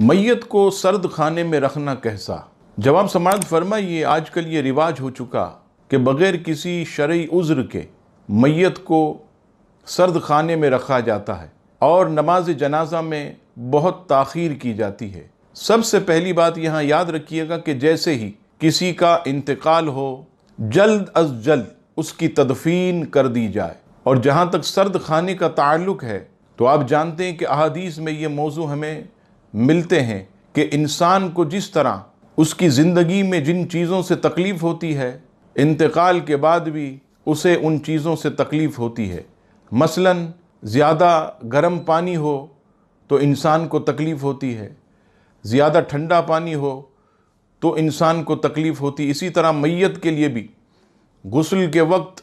میت کو سرد خانے میں رکھنا کیسا؟ جواب سماعت فرمائیے، آج کل یہ رواج ہو چکا کہ بغیر کسی شرعی عذر کے میت کو سرد خانے میں رکھا جاتا ہے اور نماز جنازہ میں بہت تاخیر کی جاتی ہے۔ سب سے پہلی بات یہاں یاد رکھیے گا کہ جیسے ہی کسی کا انتقال ہو، جلد از جلد اس کی تدفین کر دی جائے۔ اور جہاں تک سرد خانے کا تعلق ہے تو آپ جانتے ہیں کہ احادیث میں یہ موضوع ہمیں ملتے ہیں کہ انسان کو جس طرح اس کی زندگی میں جن چیزوں سے تکلیف ہوتی ہے، انتقال کے بعد بھی اسے ان چیزوں سے تکلیف ہوتی ہے۔ مثلا زیادہ گرم پانی ہو تو انسان کو تکلیف ہوتی ہے، زیادہ ٹھنڈا پانی ہو تو انسان کو تکلیف ہوتی۔ اسی طرح میت کے لیے بھی غسل کے وقت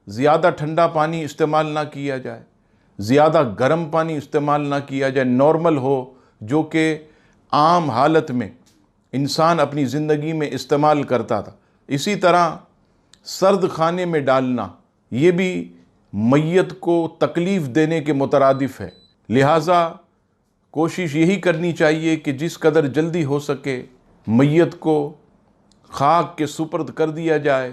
زیادہ ٹھنڈا پانی استعمال نہ کیا جائے، زیادہ گرم پانی استعمال نہ کیا جائے، نارمل ہو جو کہ عام حالت میں انسان اپنی زندگی میں استعمال کرتا تھا۔ اسی طرح سرد خانے میں ڈالنا یہ بھی میت کو تکلیف دینے کے مترادف ہے، لہٰذا کوشش یہی کرنی چاہیے کہ جس قدر جلدی ہو سکے میت کو خاک کے سپرد کر دیا جائے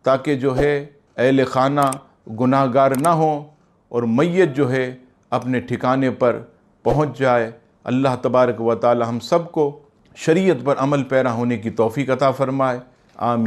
تاکہ جو ہے اہل خانہ گناہ گار نہ ہوں اور میت جو ہے اپنے ٹھکانے پر پہنچ جائے۔ اللہ تبارک و تعالی ہم سب کو شریعت پر عمل پیرا ہونے کی توفیق عطا فرمائے، آمین۔